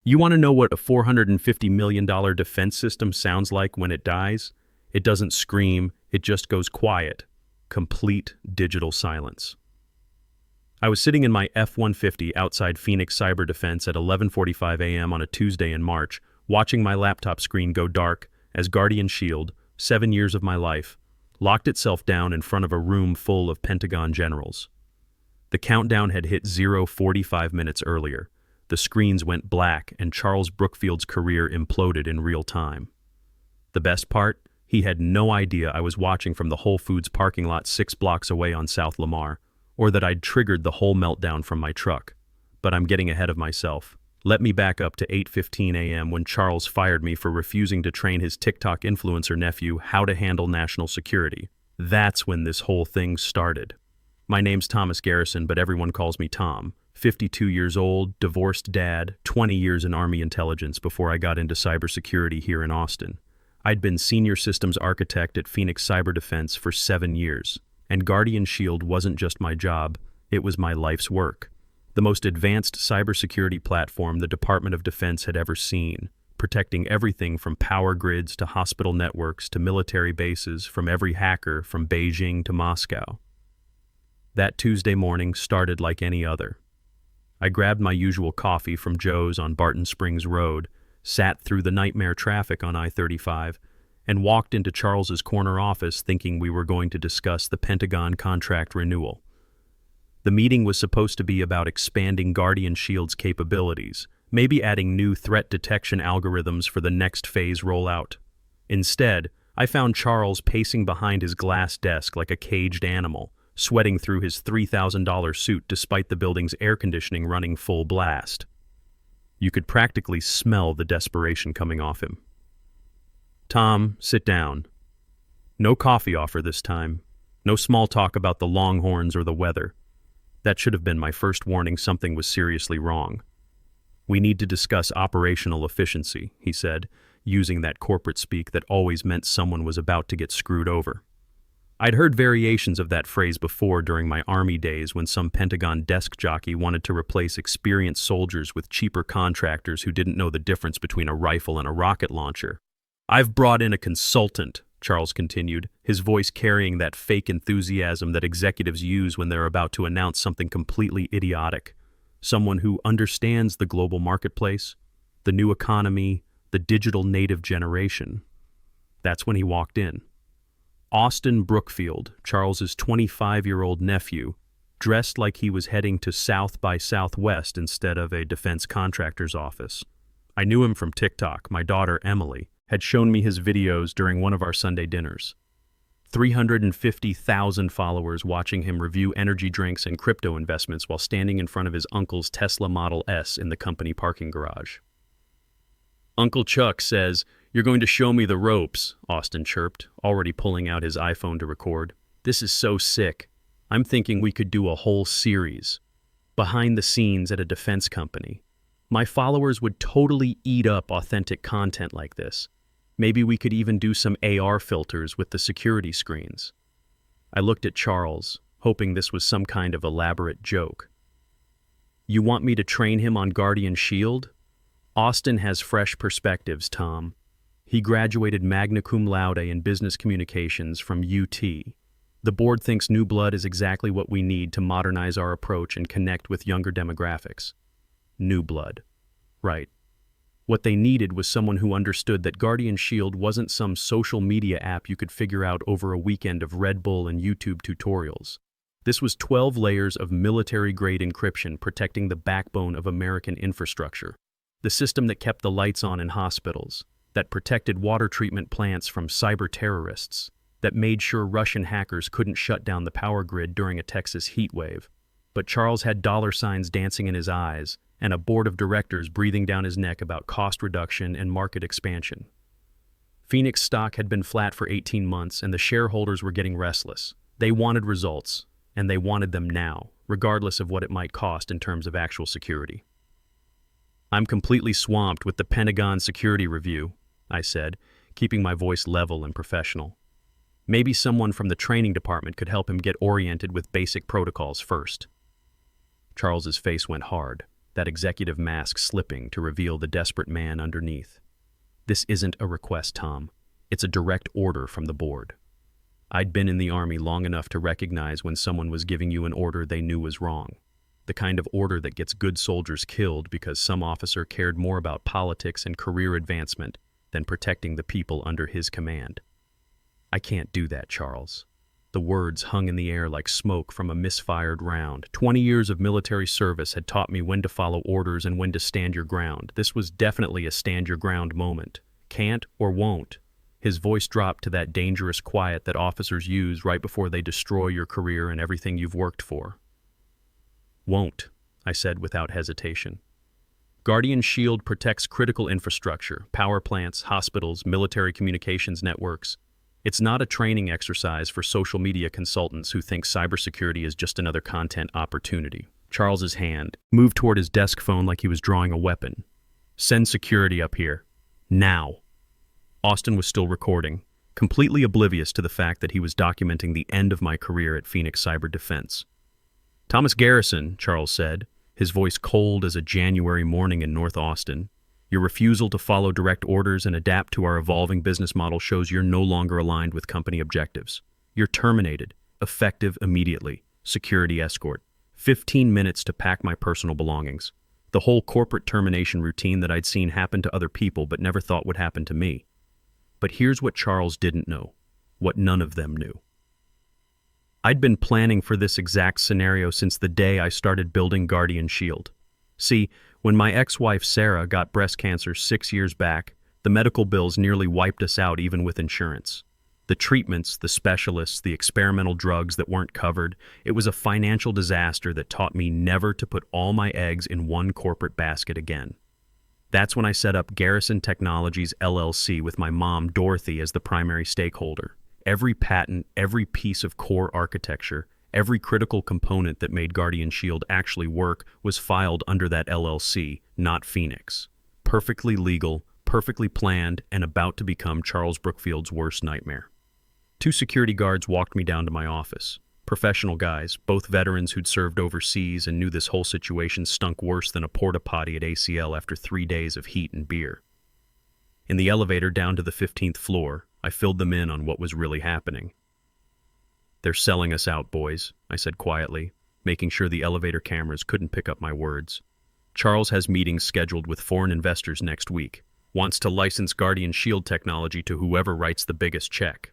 You want to know what a $450 million defense system sounds like when it dies? It doesn't scream, it just goes quiet. Complete digital silence. I was sitting in my F-150 outside Phoenix Cyber Defense at 11:45 a.m. on a Tuesday in March, watching my laptop screen go dark as Guardian Shield, 7 years of my life, locked itself down in front of a room full of Pentagon generals. The countdown had hit 45 minutes earlier. The screens went black and Charles Brookfield's career imploded in real time. The best part? He had no idea I was watching from the Whole Foods parking lot 6 blocks away on South Lamar, or that I'd triggered the whole meltdown from my truck. But I'm getting ahead of myself. Let me back up to 8:15 a.m. when Charles fired me for refusing to train his TikTok influencer nephew how to handle national security. That's when this whole thing started. My name's Thomas Garrison, but everyone calls me Tom. 52 years old, divorced dad, 20 years in Army intelligence before I got into cybersecurity here in Austin. I'd been senior systems architect at Phoenix Cyber Defense for 7 years, and Guardian Shield wasn't just my job, it was my life's work. The most advanced cybersecurity platform the Department of Defense had ever seen, protecting everything from power grids to hospital networks to military bases from every hacker from Beijing to Moscow. That Tuesday morning started like any other. I grabbed my usual coffee from Joe's on Barton Springs Road, sat through the nightmare traffic on I-35, and walked into Charles's corner office thinking we were going to discuss the Pentagon contract renewal. The meeting was supposed to be about expanding Guardian Shield's capabilities, maybe adding new threat detection algorithms for the next phase rollout. Instead, I found Charles pacing behind his glass desk like a caged animal, sweating through his $3,000 suit despite the building's air conditioning running full blast. You could practically smell the desperation coming off him. "Tom, sit down." No coffee offer this time. No small talk about the Longhorns or the weather. That should have been my first warning something was seriously wrong. "We need to discuss operational efficiency," he said, using that corporate speak that always meant someone was about to get screwed over. I'd heard variations of that phrase before during my Army days when some Pentagon desk jockey wanted to replace experienced soldiers with cheaper contractors who didn't know the difference between a rifle and a rocket launcher. "I've brought in a consultant," Charles continued, his voice carrying that fake enthusiasm that executives use when they're about to announce something completely idiotic. "Someone who understands the global marketplace, the new economy, the digital native generation." That's when he walked in. Austin Brookfield, Charles's 25-year-old nephew, dressed like he was heading to South by Southwest instead of a defense contractor's office. I knew him from TikTok. My daughter, Emily, had shown me his videos during one of our Sunday dinners. 350,000 followers watching him review energy drinks and crypto investments while standing in front of his uncle's Tesla Model S in the company parking garage. "Uncle Chuck says, 'You're going to show me the ropes,'" Austin chirped, already pulling out his iPhone to record. "This is so sick. I'm thinking we could do a whole series. Behind the scenes at a defense company. My followers would totally eat up authentic content like this. Maybe we could even do some AR filters with the security screens." I looked at Charles, hoping this was some kind of elaborate joke. "You want me to train him on Guardian Shield?" "Austin has fresh perspectives, Tom. He graduated magna cum laude in business communications from UT. The board thinks new blood is exactly what we need to modernize our approach and connect with younger demographics." New blood. Right. What they needed was someone who understood that Guardian Shield wasn't some social media app you could figure out over a weekend of Red Bull and YouTube tutorials. This was 12 layers of military-grade encryption protecting the backbone of American infrastructure. The system that kept the lights on in hospitals, that protected water treatment plants from cyber terrorists, that made sure Russian hackers couldn't shut down the power grid during a Texas heat wave. But Charles had dollar signs dancing in his eyes and a board of directors breathing down his neck about cost reduction and market expansion. Phoenix stock had been flat for 18 months and the shareholders were getting restless. They wanted results, and they wanted them now, regardless of what it might cost in terms of actual security. "I'm completely swamped with the Pentagon security review," I said, keeping my voice level and professional. Maybe someone from the training department could help him get oriented with basic protocols first. Charles's face went hard. that executive mask slipping to reveal the desperate man underneath. "This isn't a request, Tom. It's a direct order from the board." I'd been in the Army long enough to recognize when someone was giving you an order they knew was wrong. The kind of order that gets good soldiers killed because some officer cared more about politics and career advancement than protecting the people under his command. "I can't do that, Charles." The words hung in the air like smoke from a misfired round. 20 years of military service had taught me when to follow orders and when to stand your ground. This was definitely a stand your ground moment. Can't or won't. His voice dropped to that dangerous quiet that officers use right before they destroy your career and everything you've worked for. "Won't," I said without hesitation. Guardian Shield protects critical infrastructure, power plants, hospitals, military communications networks. It's not a training exercise for social media consultants who think cybersecurity is just another content opportunity. Charles's hand moved toward his desk phone like he was drawing a weapon. "Send security up here. Now." Austin was still recording, completely oblivious to the fact that he was documenting the end of my career at Phoenix Cyber Defense. "Thomas Garrison," Charles said, his voice cold as a January morning in North Austin, "your refusal to follow direct orders and adapt to our evolving business model shows you're no longer aligned with company objectives. You're terminated, effective immediately. Security escort. 15 minutes to pack my personal belongings." The whole corporate termination routine that I'd seen happen to other people but never thought would happen to me. But here's what Charles didn't know, what none of them knew. I'd been planning for this exact scenario since the day I started building Guardian Shield. See, when my ex-wife Sarah got breast cancer 6 years back, the medical bills nearly wiped us out even with insurance. The treatments, the specialists, the experimental drugs that weren't covered, it was a financial disaster that taught me never to put all my eggs in one corporate basket again. That's when I set up Garrison Technologies LLC with my mom, Dorothy, as the primary stakeholder. Every patent, every piece of core architecture, every critical component that made Guardian Shield actually work was filed under that LLC, not Phoenix. Perfectly legal, perfectly planned, and about to become Charles Brookfield's worst nightmare. 2 security guards walked me down to my office. Professional guys, both veterans who'd served overseas and knew this whole situation stunk worse than a porta potty at ACL after 3 days of heat and beer. In the elevator down to the 15th floor, I filled them in on what was really happening. "They're selling us out, boys," I said quietly, making sure the elevator cameras couldn't pick up my words. "Charles has meetings scheduled with foreign investors next week. Wants to license Guardian Shield technology to whoever writes the biggest check."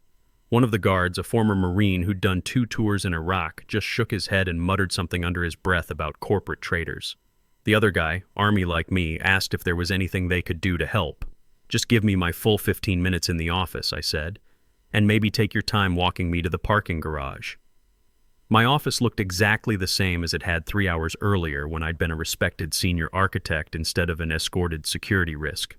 One of the guards, a former Marine who'd done 2 tours in Iraq, just shook his head and muttered something under his breath about corporate traitors. The other guy, Army like me, asked if there was anything they could do to help. "Just give me my full 15 minutes in the office," I said, "and maybe take your time walking me to the parking garage." My office looked exactly the same as it had 3 hours earlier when I'd been a respected senior architect instead of an escorted security risk.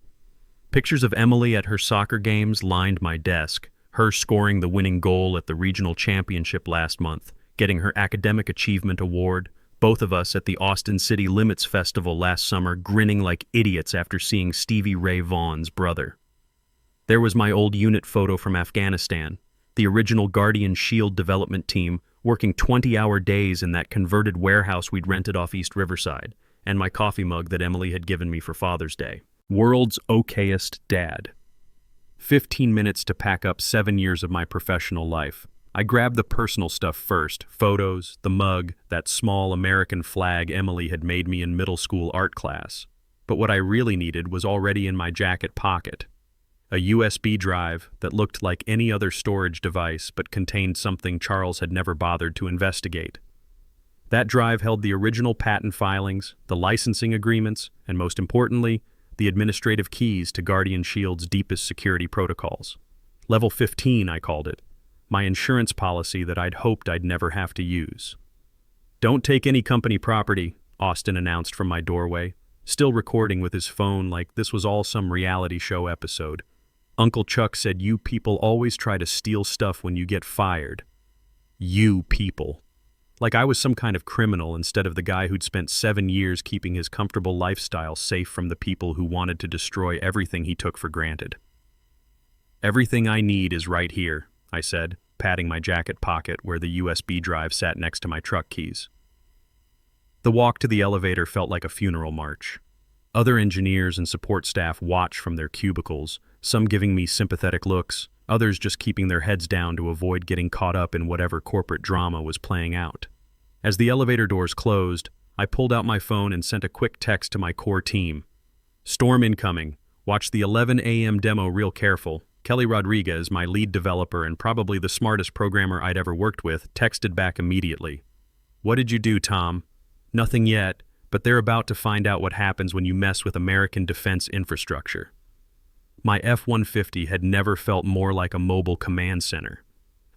Pictures of Emily at her soccer games lined my desk, her scoring the winning goal at the regional championship last month, getting her academic achievement award, both of us at the Austin City Limits Festival last summer grinning like idiots after seeing Stevie Ray Vaughan's brother. There was my old unit photo from Afghanistan, the original Guardian Shield development team working 20-hour days in that converted warehouse we'd rented off East Riverside, and my coffee mug that Emily had given me for Father's Day. World's okayest dad. 15 minutes to pack up 7 years of my professional life. I grabbed the personal stuff first, photos, the mug, that small American flag Emily had made me in middle school art class. But what I really needed was already in my jacket pocket. A USB drive that looked like any other storage device but contained something Charles had never bothered to investigate. That drive held the original patent filings, the licensing agreements, and most importantly, the administrative keys to Guardian Shield's deepest security protocols. Level 15, I called it. My insurance policy that I'd hoped I'd never have to use. "Don't take any company property," Austin announced from my doorway, still recording with his phone like this was all some reality show episode. "Uncle Chuck said you people always try to steal stuff when you get fired." You people. Like I was some kind of criminal instead of the guy who'd spent 7 years keeping his comfortable lifestyle safe from the people who wanted to destroy everything he took for granted. "Everything I need is right here," I said, patting my jacket pocket where the USB drive sat next to my truck keys. The walk to the elevator felt like a funeral march. Other engineers and support staff watched from their cubicles, some giving me sympathetic looks, others just keeping their heads down to avoid getting caught up in whatever corporate drama was playing out. As the elevator doors closed, I pulled out my phone and sent a quick text to my core team. "Storm incoming. Watch the 11 a.m. demo real careful." Kelly Rodriguez, my lead developer and probably the smartest programmer I'd ever worked with, texted back immediately. "What did you do, Tom?" "Nothing yet, but they're about to find out what happens when you mess with American defense infrastructure." My F-150 had never felt more like a mobile command center.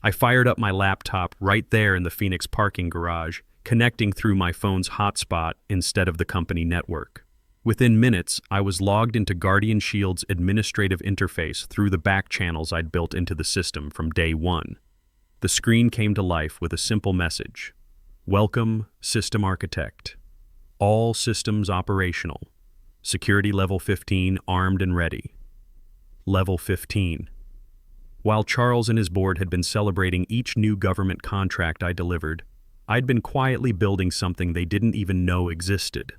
I fired up my laptop right there in the Phoenix parking garage, connecting through my phone's hotspot instead of the company network. Within minutes, I was logged into Guardian Shield's administrative interface through the back channels I'd built into the system from day one. The screen came to life with a simple message. "Welcome, System Architect. All systems operational. Security Level 15 armed and ready." Level 15. While Charles and his board had been celebrating each new government contract I delivered, I'd been quietly building something they didn't even know existed.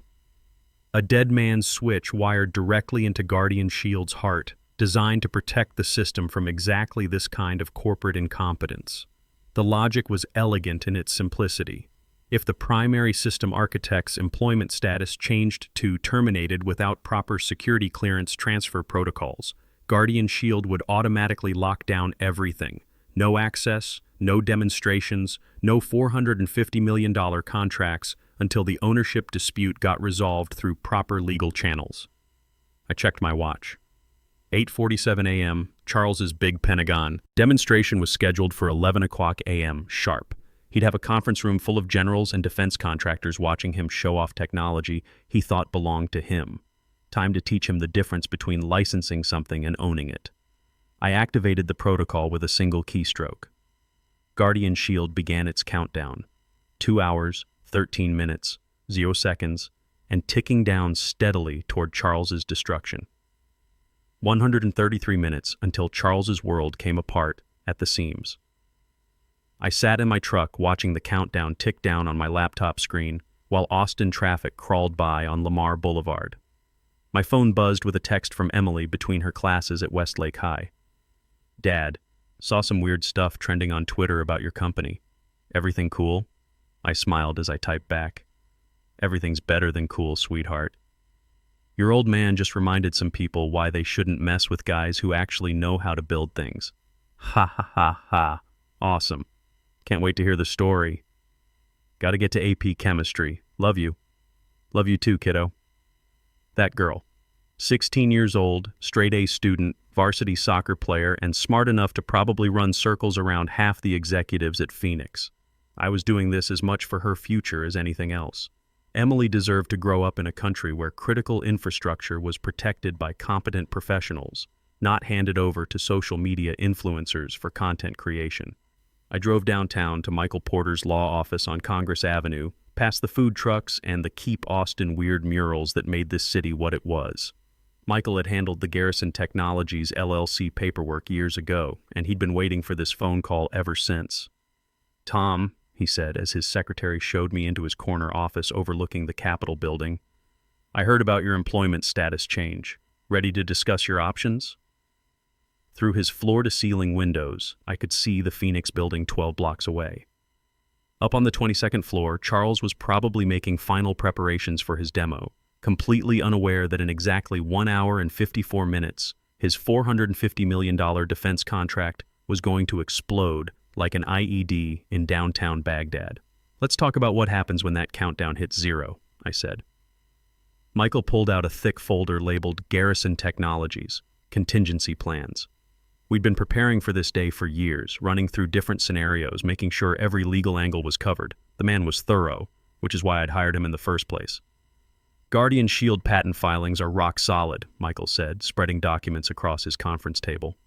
A dead man's switch wired directly into Guardian Shield's heart, designed to protect the system from exactly this kind of corporate incompetence. The logic was elegant in its simplicity. If the primary system architect's employment status changed to terminated without proper security clearance transfer protocols, Guardian Shield would automatically lock down everything. No access, no demonstrations, no $450 million contracts until the ownership dispute got resolved through proper legal channels. I checked my watch. 8:47 a.m., Charles's big Pentagon. Demonstration was scheduled for 11 o'clock a.m. sharp. He'd have a conference room full of generals and defense contractors watching him show off technology he thought belonged to him. Time to teach him the difference between licensing something and owning it. I activated the protocol with a single keystroke. Guardian Shield began its countdown. 2 hours, 13 minutes, 0 seconds, and ticking down steadily toward Charles's destruction. 133 minutes until Charles's world came apart at the seams. I sat in my truck watching the countdown tick down on my laptop screen while Austin traffic crawled by on Lamar Boulevard. My phone buzzed with a text from Emily between her classes at Westlake High. "Dad, saw some weird stuff trending on Twitter about your company. Everything cool?" I smiled as I typed back. "Everything's better than cool, sweetheart. Your old man just reminded some people why they shouldn't mess with guys who actually know how to build things." Ha ha ha ha. Awesome. Can't wait to hear the story. Gotta get to AP Chemistry. Love you. Love you too, kiddo. That girl. 16 years old, straight-A student, varsity soccer player, and smart enough to probably run circles around half the executives at Phoenix. I was doing this as much for her future as anything else. Emily deserved to grow up in a country where critical infrastructure was protected by competent professionals, not handed over to social media influencers for content creation. I drove downtown to Michael Porter's law office on Congress Avenue, past the food trucks and the Keep Austin Weird murals that made this city what it was. Michael had handled the Garrison Technologies LLC paperwork years ago, and he'd been waiting for this phone call ever since. "Tom," he said as his secretary showed me into his corner office overlooking the Capitol building, "I heard about your employment status change. Ready to discuss your options?" Through his floor-to-ceiling windows, I could see the Phoenix building 12 blocks away. Up on the 22nd floor, Charles was probably making final preparations for his demo, completely unaware that in exactly 1 hour and 54 minutes, his $450 million defense contract was going to explode like an IED in downtown Baghdad. "Let's talk about what happens when that countdown hits 0, I said. Michael pulled out a thick folder labeled Garrison Technologies, Contingency Plans. We'd been preparing for this day for years, running through different scenarios, making sure every legal angle was covered. The man was thorough, which is why I'd hired him in the first place. "Guardian Shield patent filings are rock solid," Michael said, spreading documents across his conference table.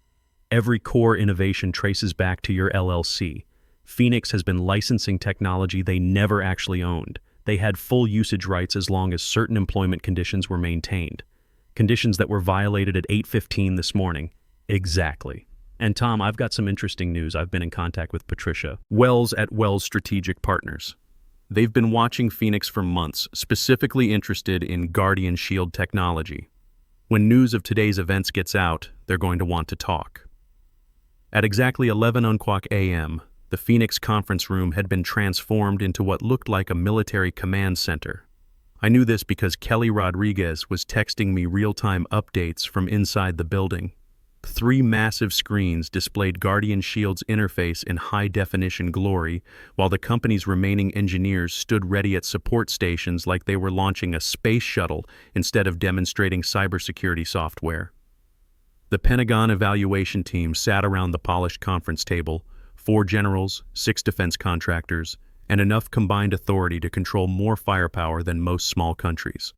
"Every core innovation traces back to your LLC. Phoenix has been licensing technology they never actually owned. They had full usage rights as long as certain employment conditions were maintained. Conditions that were violated at 8:15 this morning. Exactly. And Tom, I've got some interesting news. I've been in contact with Patricia Wells at Wells Strategic Partners. They've been watching Phoenix for months, specifically interested in Guardian Shield technology. When news of today's events gets out, they're going to want to talk. At exactly 11 a.m., the Phoenix conference room had been transformed into what looked like a military command center. I knew this because Kelly Rodriguez was texting me real-time updates from inside the building. 3 massive screens displayed Guardian Shield's interface in high-definition glory, while the company's remaining engineers stood ready at support stations like they were launching a space shuttle instead of demonstrating cybersecurity software. The Pentagon evaluation team sat around the polished conference table, 4 generals, 6 defense contractors, and enough combined authority to control more firepower than most small countries.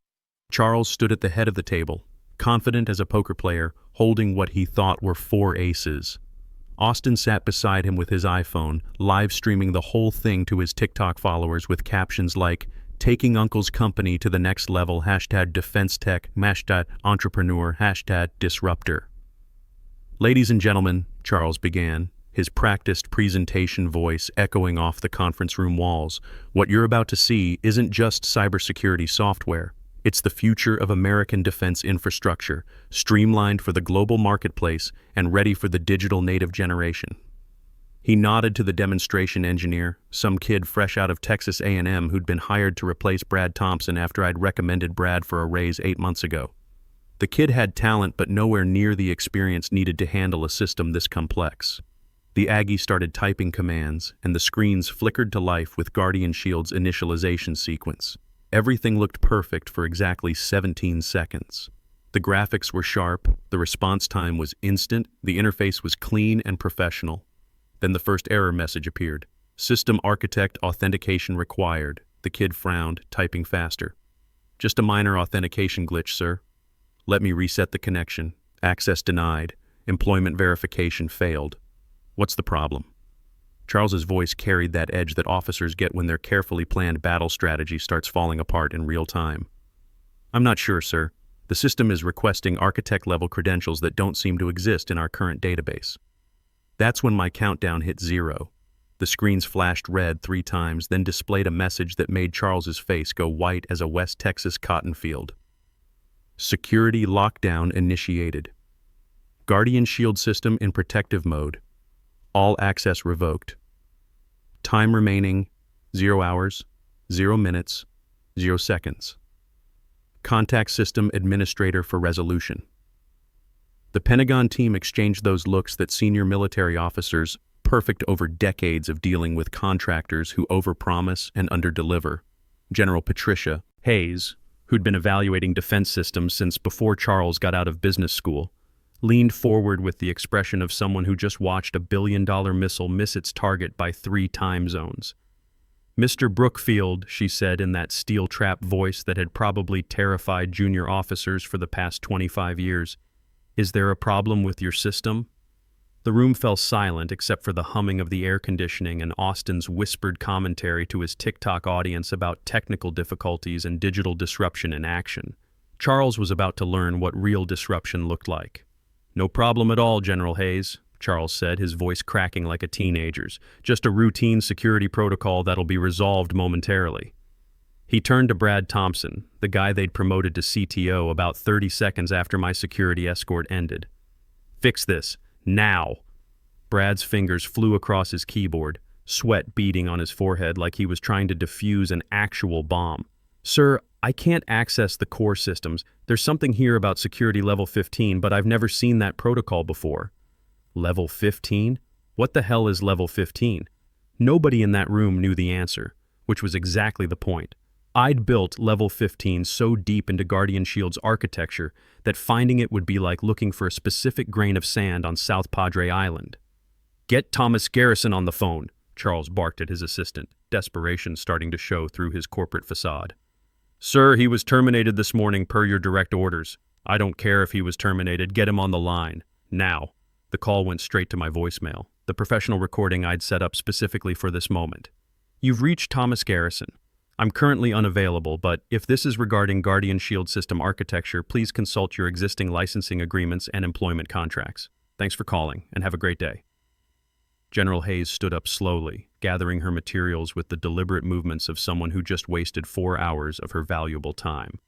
Charles stood at the head of the table, confident as a poker player, holding what he thought were 4 aces. Austin sat beside him with his iPhone, live streaming the whole thing to his TikTok followers with captions like, "Taking Uncle's company to the next level, #defense tech, #entrepreneur, #disruptor." "Ladies and gentlemen," Charles began, his practiced presentation voice echoing off the conference room walls, "what you're about to see isn't just cybersecurity software. It's the future of American defense infrastructure, streamlined for the global marketplace and ready for the digital native generation." He nodded to the demonstration engineer, some kid fresh out of Texas A&M who'd been hired to replace Brad Thompson after I'd recommended Brad for a raise 8 months ago. The kid had talent but nowhere near the experience needed to handle a system this complex. The Aggie started typing commands, and the screens flickered to life with Guardian Shield's initialization sequence. Everything looked perfect for exactly 17 seconds. The graphics were sharp, the response time was instant, the interface was clean and professional. Then the first error message appeared. "System architect authentication required." The kid frowned, typing faster. "Just a minor authentication glitch, sir." "Let me reset the connection." "Access denied. Employment verification failed." "What's the problem?" Charles's voice carried that edge that officers get when their carefully planned battle strategy starts falling apart in real time. "I'm not sure, sir. The system is requesting architect-level credentials that don't seem to exist in our current database." That's when my countdown hit 0. The screens flashed red 3 times, then displayed a message that made Charles's face go white as a West Texas cotton field. Security lockdown initiated. Guardian Shield system in protective mode. All access revoked. Time remaining 0 hours, 0 minutes, 0 seconds. Contact system administrator for resolution. The Pentagon team exchanged those looks that senior military officers, perfect over decades of dealing with contractors who overpromise and underdeliver. General Patricia Hayes, who'd been evaluating defense systems since before Charles got out of business school, leaned forward with the expression of someone who just watched a billion-dollar missile miss its target by 3 time zones. "Mr. Brookfield," she said in that steel-trap voice that had probably terrified junior officers for the past 25 years, "is there a problem with your system?" The room fell silent except for the humming of the air conditioning and Austin's whispered commentary to his TikTok audience about technical difficulties and digital disruption in action. Charles was about to learn what real disruption looked like. "No problem at all, General Hayes," Charles said, his voice cracking like a teenager's. "Just a routine security protocol that'll be resolved momentarily." He turned to Brad Thompson, the guy they'd promoted to CTO about 30 seconds after my security escort ended. "Fix this, now." Brad's fingers flew across his keyboard, sweat beading on his forehead like he was trying to defuse an actual bomb. "Sir, I can't access the core systems. There's something here about security level 15, but I've never seen that protocol before." Level 15? What the hell is level 15? Nobody in that room knew the answer, which was exactly the point. I'd built level 15 so deep into Guardian Shield's architecture that finding it would be like looking for a specific grain of sand on South Padre Island. "Get Thomas Garrison on the phone," Charles barked at his assistant, desperation starting to show through his corporate facade. "Sir, he was terminated this morning per your direct orders." "I don't care if he was terminated. Get him on the line. Now." The call went straight to my voicemail, the professional recording I'd set up specifically for this moment. "You've reached Thomas Garrison. I'm currently unavailable, but if this is regarding Guardian Shield system architecture, please consult your existing licensing agreements and employment contracts. Thanks for calling, and have a great day." General Hayes stood up slowly, gathering her materials with the deliberate movements of someone who just wasted 4 hours of her valuable time.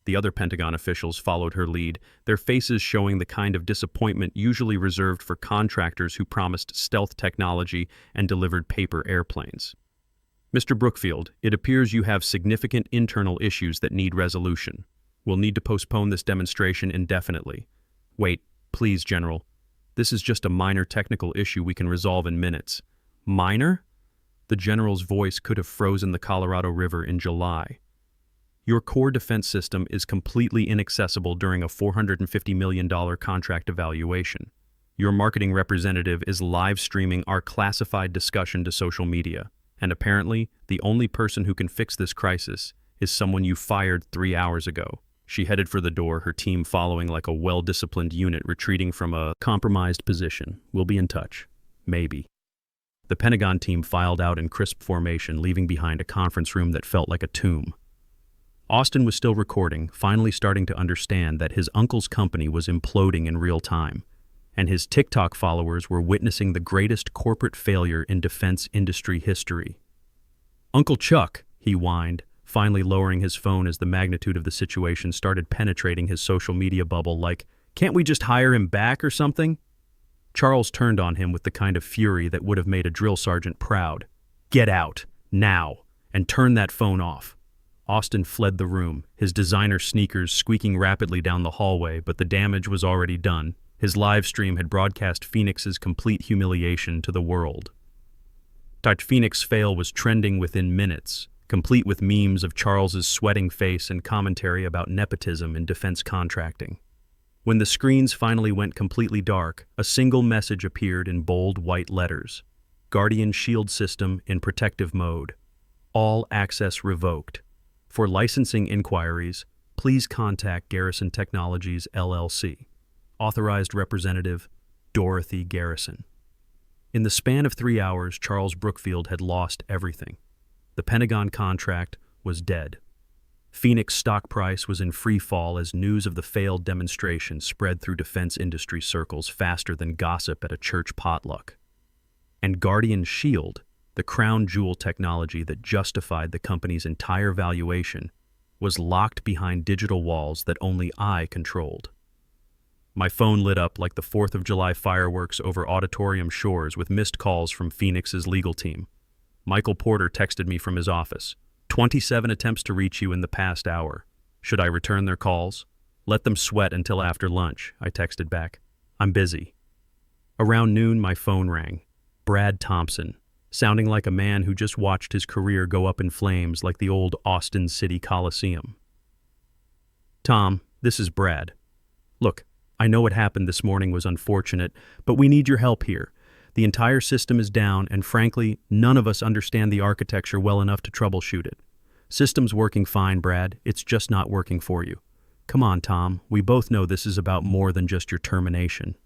The other Pentagon officials followed her lead, their faces showing the kind of disappointment usually reserved for contractors who promised stealth technology and delivered paper airplanes. Mr. Brookfield, it appears you have significant internal issues that need resolution. We'll need to postpone this demonstration indefinitely. Wait, please, General. This is just a minor technical issue we can resolve in minutes. Minor? The General's voice could have frozen the Colorado River in July. Your core defense system is completely inaccessible during a $450 million contract evaluation. Your marketing representative is live streaming our classified discussion to social media, and apparently the only person who can fix this crisis is someone you fired 3 hours ago. She headed for the door, her team following like a well-disciplined unit retreating from a compromised position. We'll be in touch. Maybe. The Pentagon team filed out in crisp formation, leaving behind a conference room that felt like a tomb. Austin was still recording, finally starting to understand that his uncle's company was imploding in real time, and his TikTok followers were witnessing the greatest corporate failure in defense industry history. "Uncle Chuck," he whined, finally lowering his phone as the magnitude of the situation started penetrating his social media bubble like, "Can't we just hire him back or something?" Charles turned on him with the kind of fury that would have made a drill sergeant proud. "Get out, now, and turn that phone off." Austin fled the room, his designer sneakers squeaking rapidly down the hallway, but the damage was already done. His live stream had broadcast Phoenix's complete humiliation to the world. Phoenix fail was trending within minutes, complete with memes of Charles's sweating face and commentary about nepotism in defense contracting. When the screens finally went completely dark, a single message appeared in bold white letters. Guardian Shield System in protective mode. All access revoked. For licensing inquiries, please contact Garrison Technologies, LLC. Authorized Representative, Dorothy Garrison. In the span of 3 hours, Charles Brookfield had lost everything. The Pentagon contract was dead. Phoenix stock price was in free fall as news of the failed demonstration spread through defense industry circles faster than gossip at a church potluck. And Guardian Shield, the crown jewel technology that justified the company's entire valuation, was locked behind digital walls that only I controlled. My phone lit up like the 4th of July fireworks over auditorium shores with missed calls from Phoenix's legal team. Michael Porter texted me from his office. 27 attempts to reach you in the past hour. Should I return their calls? Let them sweat until after lunch, I texted back. I'm busy. Around noon, my phone rang. Brad Thompson, sounding like a man who just watched his career go up in flames like the old Austin City Coliseum. "Tom, this is Brad. Look, I know what happened this morning was unfortunate, but we need your help here. The entire system is down, and frankly, none of us understand the architecture well enough to troubleshoot it. System's working fine, Brad. It's just not working for you. Come on, Tom. We both know this is about more than just your termination."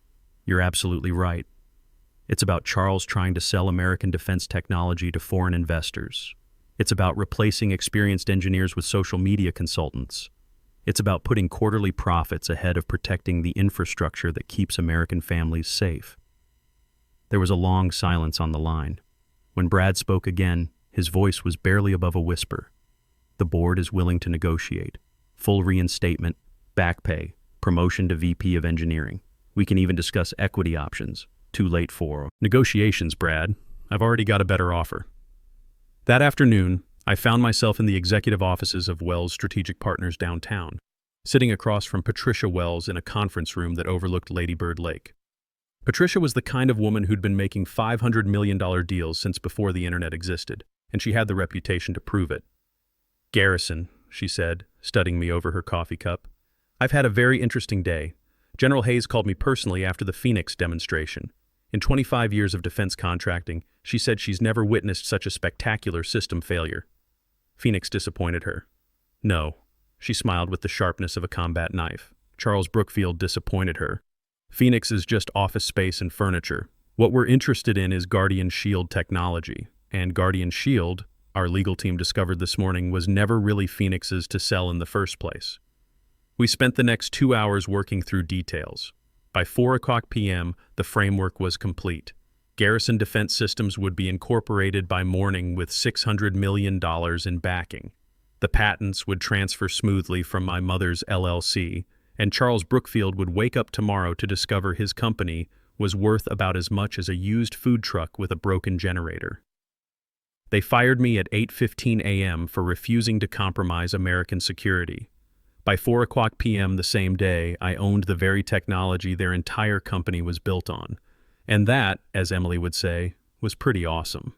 "You're absolutely right. It's about Charles trying to sell American defense technology to foreign investors. It's about replacing experienced engineers with social media consultants. It's about putting quarterly profits ahead of protecting the infrastructure that keeps American families safe." There was a long silence on the line. When Brad spoke again, his voice was barely above a whisper. "The board is willing to negotiate. Full reinstatement, back pay, promotion to VP of engineering. We can even discuss equity options. Too late for negotiations, Brad. I've already got a better offer." That afternoon, I found myself in the executive offices of Wells Strategic Partners downtown, sitting across from Patricia Wells in a conference room that overlooked Lady Bird Lake. Patricia was the kind of woman who'd been making $500 million deals since before the internet existed, and she had the reputation to prove it. "Garrison," she said, studying me over her coffee cup, "I've had a very interesting day. General Hayes called me personally after the Phoenix demonstration. In 25 years of defense contracting, she said she's never witnessed such a spectacular system failure." Phoenix disappointed her. "No." She smiled with the sharpness of a combat knife. Charles Brookfield disappointed her. "Phoenix is just office space and furniture. What we're interested in is Guardian Shield technology. And Guardian Shield, our legal team discovered this morning, was never really Phoenix's to sell in the first place." We spent the next 2 hours working through details. By 4 o'clock p.m., the framework was complete. Garrison Defense Systems would be incorporated by morning with $600 million in backing. The patents would transfer smoothly from my mother's LLC, and Charles Brookfield would wake up tomorrow to discover his company was worth about as much as a used food truck with a broken generator. They fired me at 8:15 a.m. for refusing to compromise American security. By 4 p.m. the same day, I owned the very technology their entire company was built on. And that, as Emily would say, was pretty awesome.